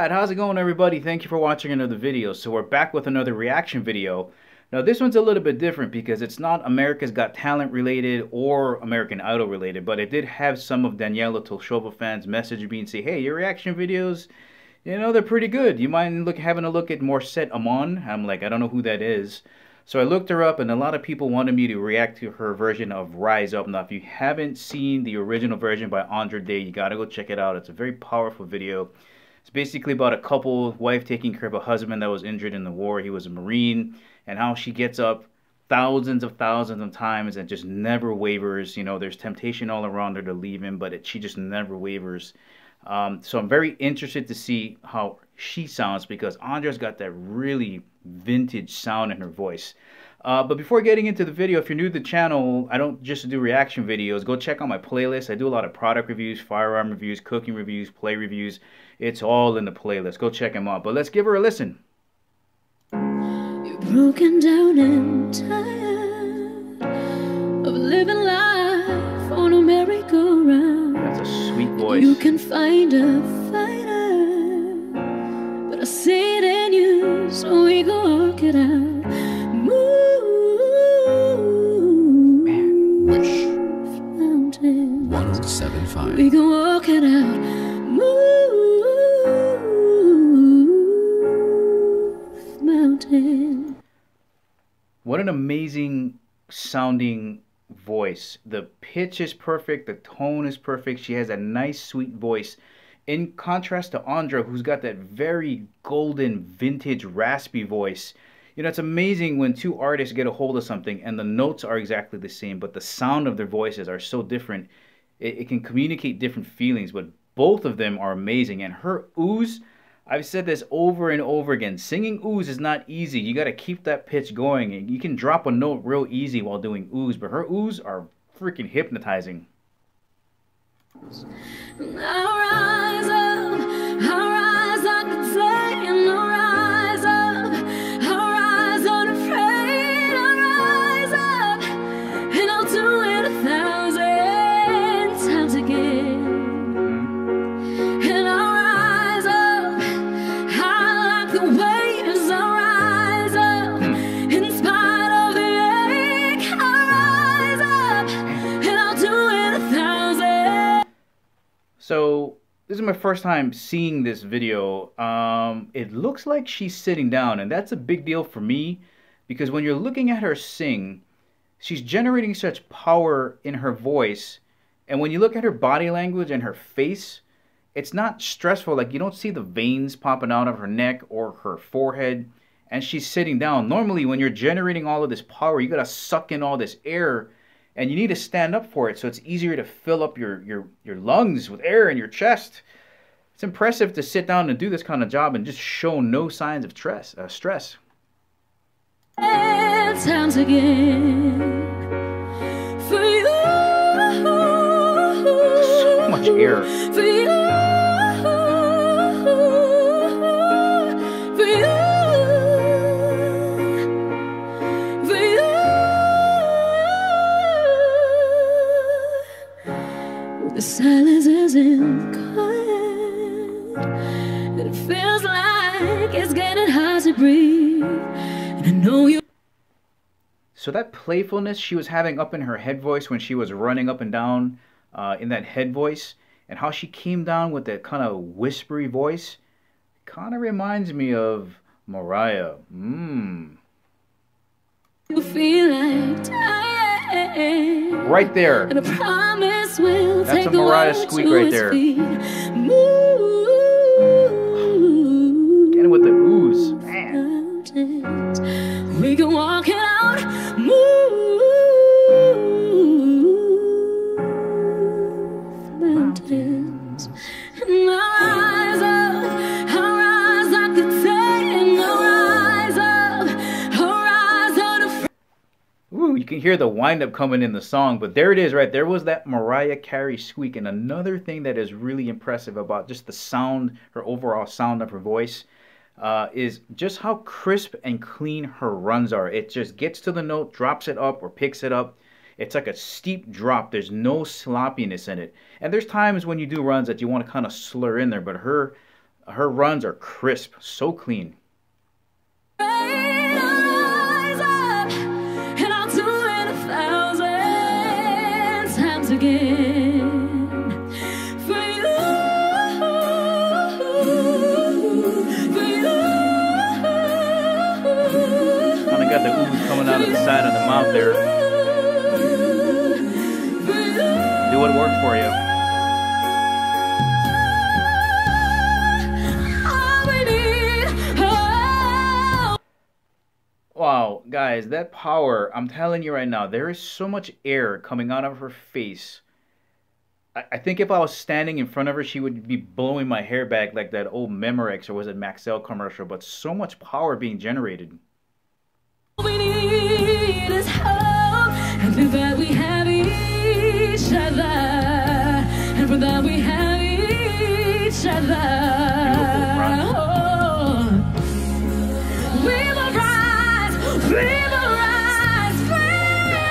Alright, how's it going everybody? Thank you for watching another video. So we're back with another reaction video. Now this one's a little bit different because it's not America's Got Talent related or American Idol related, but it did have some of Daniela Tolshova fans message me and say, hey, your reaction videos, you know, they're pretty good. You mind having a look at Morissette Amon? I'm like, I don't know who that is. So I looked her up and a lot of people wanted me to react to her version of Rise Up. Now if you haven't seen the original version by Andre Day, you gotta go check it out. It's a very powerful video. It's basically about a couple, wife taking care of a husband that was injured in the war. He was a Marine, and how she gets up thousands of times and just never wavers. You know, there's temptation all around her to leave him, but she just never wavers. So I'm very interested to see how she sounds because Andre's got that really vintage sound in her voice. But before getting into the video, if you're new to the channel, I don't just do reaction videos. Go check out my playlist. I do a lot of product reviews, firearm reviews, cooking reviews, play reviews. It's all in the playlist. Go check them out. But let's give her a listen. You're broken down and tired of living life on a merry-go-round. That's a sweet voice. You can find a fighter, but I see it in you, so we go walk it out. Wish Mountain. 1075. We can walk it out. Mountain. What an amazing sounding voice. The pitch is perfect. The tone is perfect. She has a nice, sweet voice. In contrast to Andra, who's got that very golden, vintage, raspy voice. You know, it's amazing when two artists get a hold of something and the notes are exactly the same, but the sound of their voices are so different. It can communicate different feelings, but both of them are amazing. And her ooze, I've said this over and over again, singing ooze is not easy. You got to keep that pitch going. And you can drop a note real easy while doing ooze, but her ooze are freaking hypnotizing. I'll rise up, I'll rise like the flame, I'll rise up, I'll rise unafraid, I'll rise up, and I'll do it 1,000 times again. And I'll rise up, I like the waves, I'll rise up, in spite of the ache, I'll rise up, and I'll do it 1,000. So this is my first time seeing this video. It looks like she's sitting down, and that's a big deal for me because when you're looking at her sing, she's generating such power in her voice, and when you look at her body language and her face, it's not stressful. Like, you don't see the veins popping out of her neck or her forehead, and she's sitting down. Normally when you're generating all of this power, you gotta suck in all this air and you need to stand up for it, so it's easier to fill up your lungs with air in your chest. It's impressive to sit down and do this kind of job and just show no signs of stress. Times again for you. So much air. For you. For you. For you. The silence isn't quiet, and it feels like it's getting hard to breathe. And I know you. So that playfulness she was having up in her head voice when she was running up and down in that head voice, and how she came down with that kind of whispery voice, kind of reminds me of Mariah. You feel like dying. Right there. And I promise we'll That's take a Mariah the world squeak to right its there. feet. Getting with the ooze. Man. Mountains, we can walk it out. Mountains. And I'll rise up, I'll rise like the day, I'll rise up, I'll rise unafraid. Ooh, you can hear the wind-up coming in the song, but there it is right there was that Mariah Carey squeak. And another thing that is really impressive about just the sound, her overall sound of her voice, is just how crisp and clean her runs are. It just gets to the note, drops it up or picks it up. It's like a steep drop. There's no sloppiness in it. And there's times when you do runs that you want to kind of slur in there, but her Her runs are crisp, so clean. Rise up, and I'll do it 1,000 times again for you, for you. Kinda got the ooze coming out of the side of the mouth there. Do what works for you. Wow, guys, that power, I'm telling you right now, there is so much air coming out of her face. I think if I was standing in front of her, she would be blowing my hair back like that old Memorex or was it Maxell commercial, but so much power being generated. All we need is hope, and for that we have each other, and for that we have each other.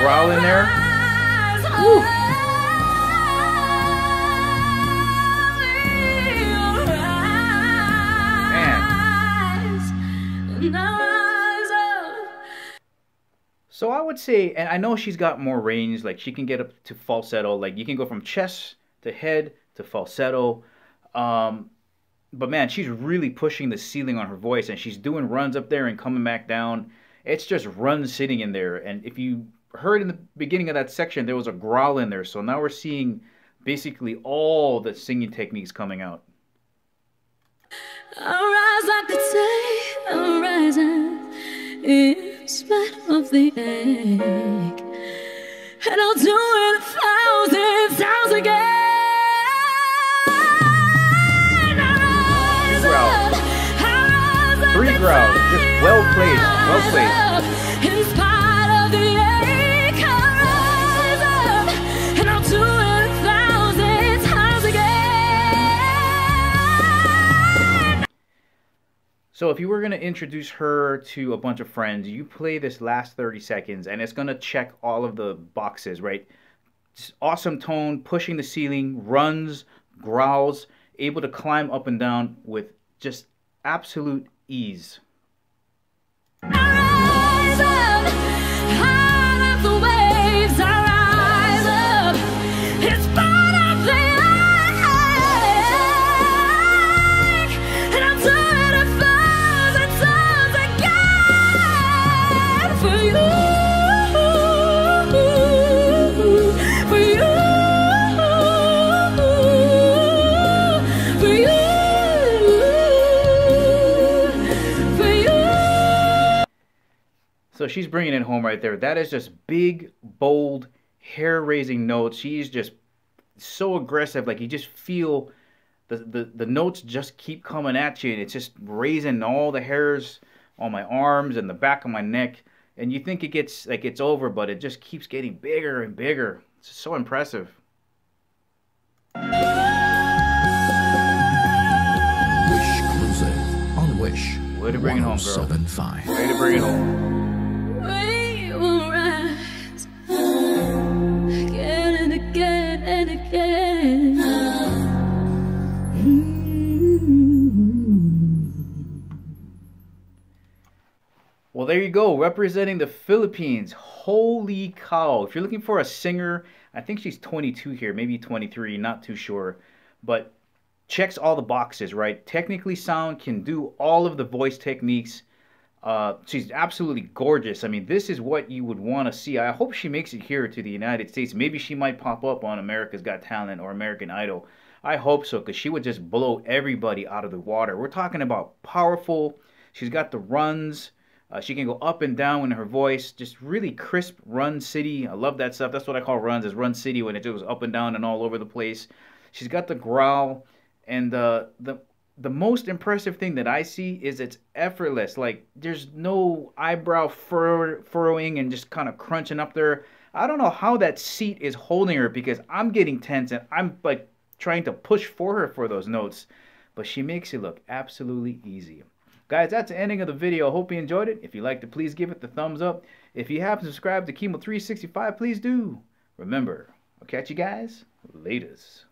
Growl in there. Woo. Man. So I would say, and I know she's got more range, like she can get up to falsetto, like you can go from chest to head to falsetto. But man, she's really pushing the ceiling on her voice, and she's doing runs up there and coming back down. It's just runs sitting in there. And if you heard in the beginning of that section, there was a growl in there. So now we're seeing basically all the singing techniques coming out. I'll rise like the day, I'm rising in spite of the ache, and I'll do it 1,000 times again. Three growls, just well played, well played. In spite of the ache, I'll rise up, and I'll do it 1,000 times again. So if you were going to introduce her to a bunch of friends, you play this last 30 seconds, and it's going to check all of the boxes, right? Just awesome tone, pushing the ceiling, runs, growls, able to climb up and down with just absolute ease. I rise up, high off the waves, I rise up, in spite of the ache, and I'll do it 1,000 times again for you, for you, for you. So she's bringing it home right there. That is just big, bold, hair-raising notes. She's just so aggressive. Like you just feel the notes just keep coming at you, and it's just raising all the hairs on my arms and the back of my neck. And you think it gets like it's over, but it just keeps getting bigger and bigger. It's so impressive. Wish Cruiser on Wish. Way to bring it home, girl. 107.5. Way to bring it home. We will rise again and again and again. Well, there you go, representing the Philippines. Holy cow. If you're looking for a singer, I think she's 22 here, maybe 23, not too sure. But checks all the boxes, right? Technically sound, can do all of the voice techniques. She's absolutely gorgeous. I mean, this is what you would want to see. I hope she makes it here to the United States. Maybe she might pop up on America's Got Talent or American Idol. I hope so, because she would just blow everybody out of the water. We're talking about powerful. She's got the runs. She can go up and down in her voice. Just really crisp run city. I love that stuff. That's what I call runs, is run city, when it goes up and down and all over the place. She's got the growl. And the most impressive thing that I see is it's effortless. Like, there's no eyebrow furrowing and just kind of crunching up there. I don't know how that seat is holding her, because I'm getting tense and I'm like trying to push for her for those notes. But she makes it look absolutely easy. Guys, that's the ending of the video. I hope you enjoyed it. If you liked it, please give it the thumbs up. If you haven't subscribed to Chemo365, please do. Remember, I'll catch you guys laters.